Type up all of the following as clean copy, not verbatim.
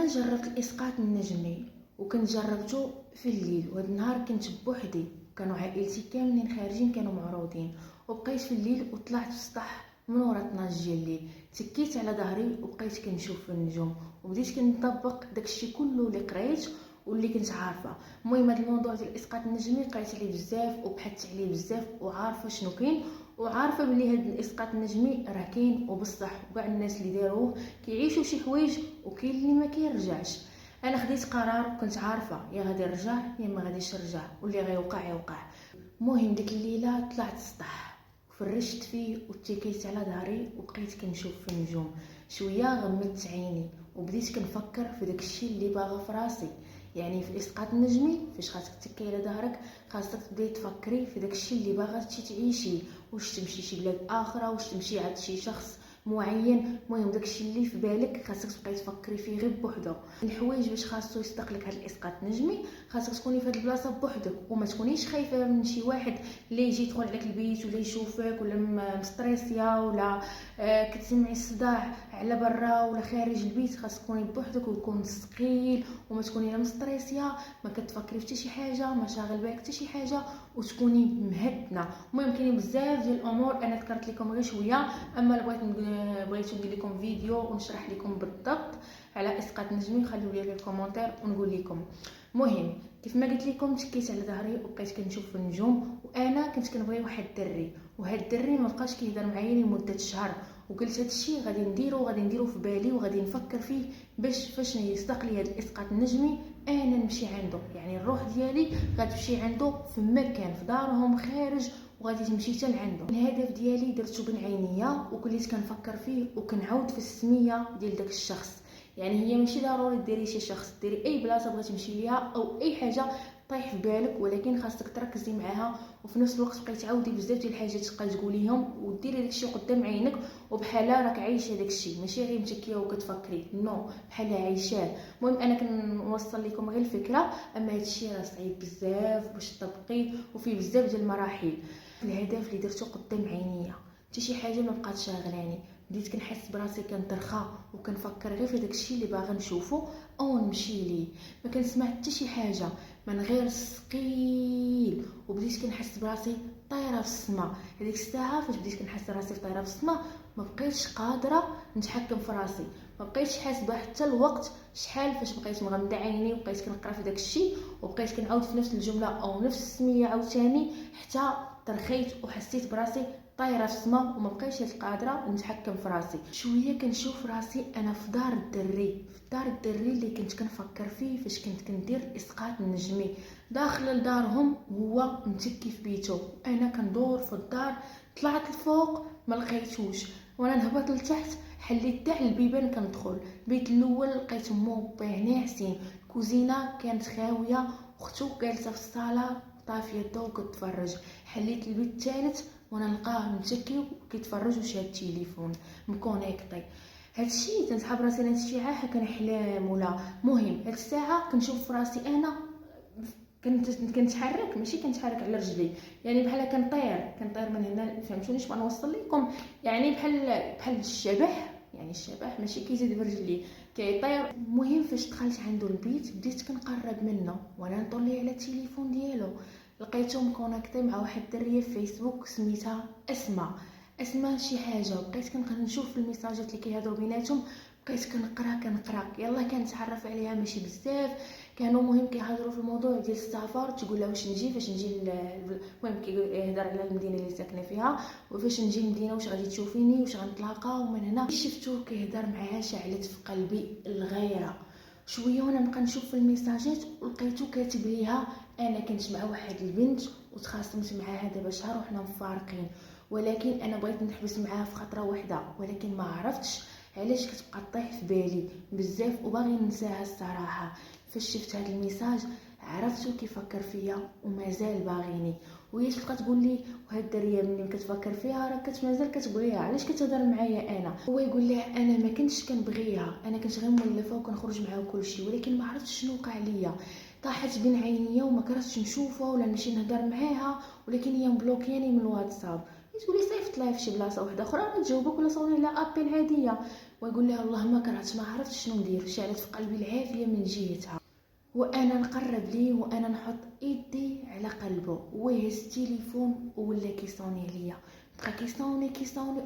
انا جربت الاسقاط النجمي وكنت جربته في الليل، وهذا النهار كنت بوحدي، كانوا عائلتي كاملين خارجين كانوا معروضين، وبقيت في الليل وطلعت في السطح من ورا 12 ديال الليل، تكيت على ظهري وبقيت كنشوف في النجوم وبديت كنطبق داكشي كله اللي قريت واللي كنت عارفه. المهم هذا الموضوع ديال الاسقاط النجمي قريت عليه بزاف وبحثت عليه بزاف وعارفه شنو كاين، وعارفه بلي هذا الاسقاط النجمي راه كاين وبصح، وكاع الناس اللي داروه كيعيشوا شي حوايج وكاين اللي ما كيرجعش. انا خديت قرار وكنت عارفه يا غادي نرجع يا ما غاديش نرجع، واللي غيوقع يوقع. المهم ديك الليله طلعت السطح فرشت فيه واتكيت على ظهري وبقيت كنشوف في النجوم. شويه غمضت عيني وبديت كنفكر في داكشي اللي باغا في راسي. يعني في الاسقاط النجمي فاش خاصك تكي على ظهرك خاصك تبداي تفكري في داكشي اللي باغا تعيشي، واش تمشي شي بلاد اخرى، واش تمشي عند شي شخص معين. المهم داكشي اللي في بالك خاصك تبقاي تفكري فيه غير بوحدو. الحوايج باش خاصو يصدق لك هذا الاسقاط النجمي خاصك تكوني في هذه البلاصه بوحدك وما تكونيش خايفه من شي واحد اللي يجي يدخل عليك البيت ولا يشوفك ولا مستريسيه ولا كتسمعي الصداع على برا ولا خارج البيت. خاصك تكوني بوحدك ويكون ثقيل وما تكوني لا مستريسيه، ما كتفكري في حتى شي حاجه، ما شاغل بالك حتى شي حاجه، وتكوني مهدنه. المهم كاينين بزاف ديال الامور انا ذكرت لكم غير شويه، اما بغيت ندير لكم فيديو ونشرح لكم بالضبط على اسقاط نجمي خليو لي الكومونتير ونقول لكم. المهم كيف ما قلت لكم تكيت على ظهري وبقيت كنشوف في النجوم، وانا كنت كنبغي واحد الدري، وهاد الدري ما بقاش كيهضر معايا لمده شهر، وقلت هادشي غادي نديرو في بالي وغادي نفكر فيه باش فاش يصدق لي هاد الاسقاط النجمي انا نمشي عنده. يعني الروح ديالي غتمشي عنده في مكان في دارهم خارج وغادي تمشي حتى لعندو. الهدف ديالي درتو بين عينيا وكليت كنفكر فيه وكنعاود في السميه ديال داك الشخص. يعني هي ماشي ضروري ديري شي شخص، ديري اي بلاصه بغيتي تمشي ليها او اي حاجه طيح في بالك، ولكن خاصك تركزي معاها وفي نفس الوقت بقيتي تعاودي بزاف ديال الحاجات تبقاي تقوليهم وديري داكشي قدام عينك وبحال راك عايشه داكشي، ماشي غير متكيه وكتفكري، نو بحال عايشاه. المهم انا كنوصل لكم غير الفكره، اما هادشي راه صعيب بزاف باش تطبقيه وفيه بزاف ديال المراحل. الهدف اللي درتو قدام عينيا حتى شي حاجه ما بقات شاغلاني، بديت كنحس براسي كنترخى وكنفكر غير في داكشي اللي باغا نشوفو او نمشي ليه، ما كنسمع حتى شي حاجه من غير ثقيل، وبديت كنحس براسي طايره في السما. هذيك الساعه فاش بديت كنحس راسي طايره في السما ما بقيتش قادره نتحكم في راسي، ما بقيتش حاسبه حتى الوقت شحال فاش بقيت مغمضه عيني وبقيت كنقرا في داكشي وبقيت كنعاود في نفس الجمله او نفس السميه عاوتاني حتى ترخيت وحسيت براسي طايره في السما وما بقيتش قادره نتحكم في راسي. شويه كنشوف راسي انا في دار الدري، في دار الدري اللي كنت كنفكر فيه فاش كنت كندير الاسقاط النجمي. داخل لدارهم هو متكي في بيتو، انا كندور في الدار، طلعت الفوق ما لقيتوش، وانا نهبط لتحت حليت تاع البيبان كندخل. البيت الاول لقيت مو وباه ناعسين، الكوزينه كانت خاويه، اختو جالسه في الصاله طافيه الضو كتفرج. حليت البيت الثالث وانا نلقاه متكي وكيتفرج وشاد التليفون مكونيكطي. هادشي تنسحب راسي هاد الساعه كان احلام ولا. مهم هاد الساعه كنشوف راسي انا كنتحرك، ماشي كنتحرك على رجلي، يعني بحال كنطير من هنا. فهمتوني اش نوصل لكم؟ يعني بحال الشبح، يعني الشبح ماشي كيزيد برجلي كيطير. المهم فاش دخلت عنده البيت بديت كنقرب منه وانا نطلي على التليفون ديالو، لقيته مكونيكطي مع واحد الدريه في فيسبوك سميتها اسماء شي حاجه، وبقيت كنشوف في الميساجات اللي كيهضروا بيناتهم، بقيت كنقرا يلا كنتعرف عليها ماشي بزاف. كانوا مهم كيهضروا في الموضوع ديال السفر، تقول له واش نجي فاش نجي المهم كيهضر على المدينه اللي ساكنه فيها وفاش نجي المدينه واش غادي تشوفيني واش غنتلاقاو. ومن هنا شفتو كيهضر معايا شعلت في قلبي الغيره. شويه وانا نبقى نشوف في الميساجات ولقيتو كاتب ليها انا كنت مع واحد البنت وتخاصمت معاها دابا شهر وحنا مفارقين، ولكن انا بغيت نحبس معاها في خطره واحده ولكن ما عرفتش علاش كتبقى طيح في بالي بزاف وباغي ننساها الصراحه. فاش شفت هذا الميساج عرفتو كيفكر فيا ومازال باغيني. وهي تبقى تقول لي وهاد الدريه ملي كتفكر فيها راك مازال كتبغيها، علاش كتهضر معايا انا؟ هو يقول لها انا ما كنتش كنبغيها، انا كنت غير مولفه وكنخرج معاها وكلشي، ولكن ما عرفتش شنو وقع ليا. طاحت بين عينيا وما كرهتش نشوفها ولا نمشي نهضر معاها، ولكن هي مبلوكياني من الواتساب. تقولي صيفط لها في شي بلاصه واحده اخرى راه تجاوبك ولا صوني لها ابل عاديه، ويقول لها والله ما كرهت ما عرفت شنو ندير، شعلت في قلبي العافيه من جهتها. وانا نقرب ليه وانا نحط ايدي على قلبه ويهز التليفون ولا كيصوني عليا، بقى كيصوني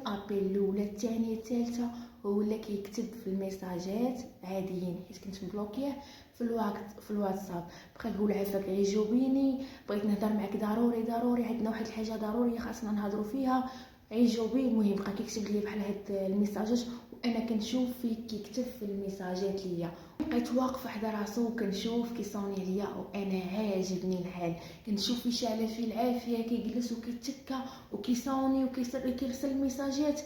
ابل الاولى الثانيه الثالثه، ولا كيكتب في الميساجات عاديين حيت كنت مبلوكيه في الواتساب، بقى يقول عافاك غير جاوبيني، بغيت نهضر معاك ضروري عندنا واحد الحاجه ضروريه خاصنا نهضروا فيها عيجوبي. المهم بقى كيكتب لي بحال هاد الميساجات وانا كنشوف فيه كيكتب في الميساجات ليا. بقيت واقفه حدا راسو وكنشوف كيصوني عليا وانا عاجبني الحال، كنشوف فيه شاعله فيه العافيه كيجلس وكيتكا وكيصوني وكيرسل الميساجات،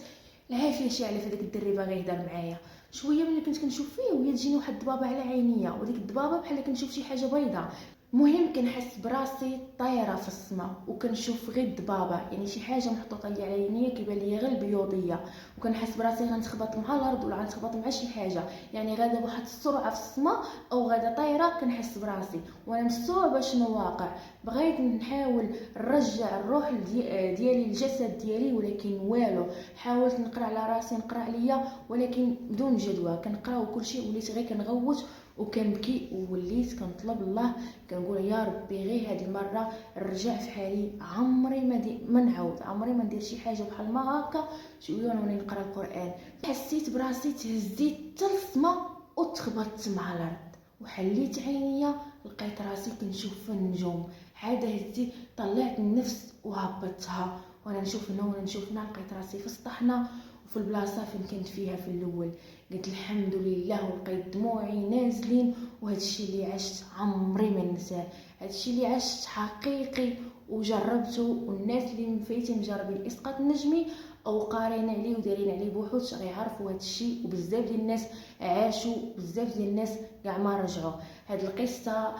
العافيه شاعله في داك الدري باغي يهضر معايا. شويه ملي كنت كنشوف فيه وهي تجيني واحد الضبابه على عينيا وديك الضبابه بحال كنشوف شي حاجه بيضاء. المهم كنحس براسي طايره في السماء وكنشوف غير الضبابه، يعني شي حاجه محطوطه لي على عينيا كيبان لي غير البيوضيه، وكنحس براسي غنتخبط مع الارض ولا غنتخبط مع شي حاجه، يعني غادا بواحد السرعه في السماء او غادا طايره. كنحس براسي وانا مستوعبه شنو واقع، بغيت نحاول نرجع الروح ديالي الجسد ديالي ولكن والو، حاولت نقرا على راسي نقرا عليا ولكن بدون جدوى، كنقرا وكل شيء وليت غير كنغوت وكنبكي ووليت كنطلب الله، كنقول يا ربي غير هذه المره نرجع في حالي، عمري ما نعاود عمري ما ندير شي حاجه بحال ما هكا شويه وانا نقرا القران. حسيت براسي تهزيت حتى للسما وتخبطت مع الارض وحليت عينيا لقيت راسي كنشوف في النجوم، عاد هزيت طلعت النفس وهبطتها وانا نشوف هنا وانا نشوف هنا، لقيت راسي في السطحنه وفي البلاصه فين كنت فيها في الاول. قلت الحمد لله ولقيت دموعي نازلين، وهذا الشيء اللي عشت عمري ما ننساه، هذا الشيء اللي عشت حقيقي وجربته، والناس اللي مفيتين مجربين الاسقاط النجمي او قارين عليه ودايرين عليه بحوث غيعرفوا هذا الشيء، وبزاف ديال الناس عاشوا بزاف ديال الناس كاع ما رجعوا. هذه القصه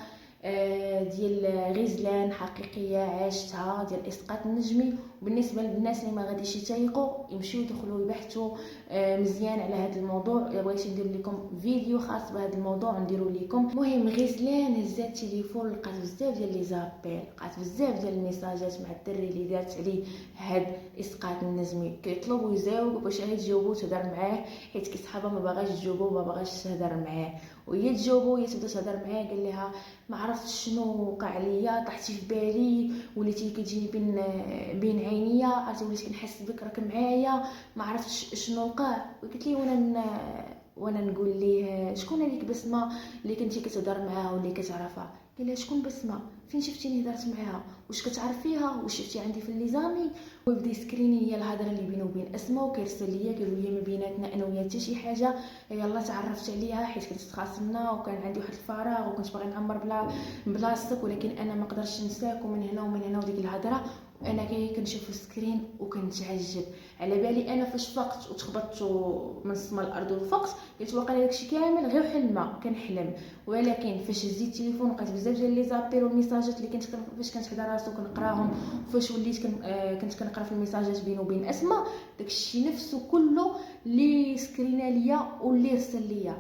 ديال غزلان حقيقيه عاشتها ديال الاسقاط النجمي، وبالنسبه للناس اللي ما غاديش يتيقوا يمشيو يدخلوا يبحثوا مزيان على هذا الموضوع. الا بغيتي ندير لكم فيديو خاص بهذا الموضوع نديرو لكم. المهم غزلان هزات التليفون لقات بزاف ديال لي زابيل، لقات بزاف ديال الميساجات مع الدري اللي دارت عليه هاد الاسقاط النجمي، كيطلبوا يجاوب باش غير تجاوبوا تهضر معاه حيت كيصحابها ما باغاش تجاوبوا ما باغاش تهضر معاه، وهي تجاوبوا هي تبدا تهضر معاه. قال لها ما عرفتش شنو وقع ليا، طحتي في بالي وليتي كتجيني بين عينيا، عرفتي وليت كنحس بك راك معايا ما عرفتش شنو وقع. قلت لي وانا نقول ليه شكون هذيك بسمه اللي كنتي كتهضر معاها واللي كتعرفها؟ قال لها شكون بسمه؟ فين شفتيني هضرت معاها؟ واش كتعرفيها؟ واش شفتي عندي في الليزامي؟ ويبدا يسكريني هي الهضره اللي بينه وبين اسماء، وكيرسل ليا كيقول لي ما بيناتنا انا وياه حتى شي حاجه، يلاه تعرفت عليها حيت كنت تخاصمنا وكان عندي واحد الفراغ وكنت باغي نعمر بلاصتك، ولكن انا ما قدرتش نساك ومن هنا ومن هنا وديك الهضره. وانا كنشوف السكرين وكنتعجب على بالي انا فاش فقت وتخبطت من السما الارض وفقت، قلت واقيلا داكشي كامل غير حلمه كنحلم. ولكن فاش هزيت التليفون لقيت بزاف ديال لي زابيل والميساجات اللي كنت فاش كنت حدا راسو كنقراهم، فاش وليت كنت كنقرا في الميساجات بينه وبين اسماء، داكشي نفسه كله اللي سكرينا ليا واللي رسل ليا.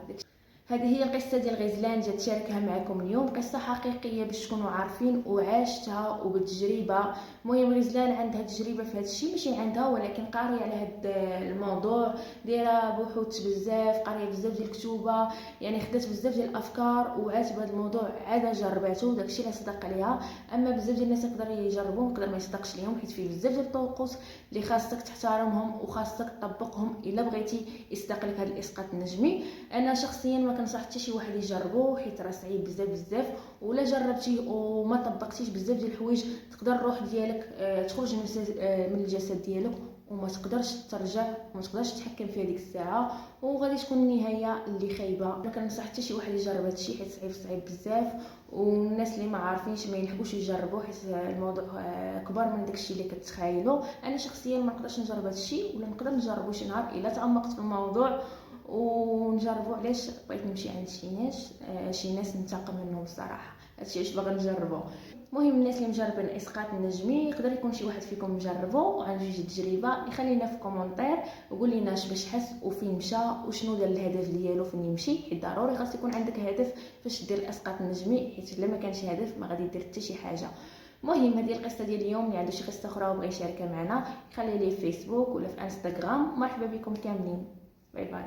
هذه هي القصه ديال غزلان جات تشاركها معكم اليوم، قصه حقيقيه باش تكونوا عارفين وعاشتها وبالتجربه. المهم غزلان عندها تجربه في هذا الشيء، ماشي عندها ولكن قاريه على هذا الموضوع، دايره بحوث بزاف، قاريه بزاف ديال الكتوبه، يعني خدات بزاف ديال الافكار وعات بهذا الموضوع عاده جرباته، داكشي اللي صدق عليها. اما بزاف ديال الناس يقدروا يجربوه يقدر ما يصدقش ليهم حيت فيه بزاف ديال الطقوس اللي خاصك تحترمهم وخاصك تطبقهم الا بغيتي يصدق لك هذا الاسقاط النجمي. انا شخصيا ما كنصح حتى شي واحد يجربوه حيت راه صعيب بزاف، ولا جربتيه وما طبقتيش بزاف ديال الحوايج تقدر الروح ديالك تخرج من الجسد ديالك وما تقدرش ترجع وما تقدرش تتحكم في هذيك الساعه، وغادي تكون النهايه اللي خايبه. ما كنصح حتى شي واحد يجرب هذا الشيء حيت صعيب بزاف، والناس اللي ما عارفينش ما يلحقوش يجربوه حيت الموضوع كبر من داكشي اللي كتخيلوا. انا شخصيا ما نقدرش نجرب هذا الشيء ولا نقدر نجربه شي نهار الا تعمقت في الموضوع ونجربوا. علاش بغيت نمشي عند شي ناس ننتقم منهم الصراحه، هادشي علاش باغا نجربو. المهم الناس اللي مجربين الاسقاط النجمي يقدر يكون شي واحد فيكم مجربو وعنده شي تجربه يخلينا في كومونتير وقول لنا اش باش حس وفين مشى وشنو دار الهدف ديالو فين يمشي، حيت ضروري خاص يكون عندك هدف فاش دير الاسقاط النجمي، حيت الا ما كانش هدف ما غادي دير حتى شي حاجه. المهم هذه القصه ديال اليوم. اللي عنده شي قصه اخرى وبغى يشاركها معنا يخلي لي في فيسبوك ولا في انستغرام. مرحبا بكم كاملين. باي باي.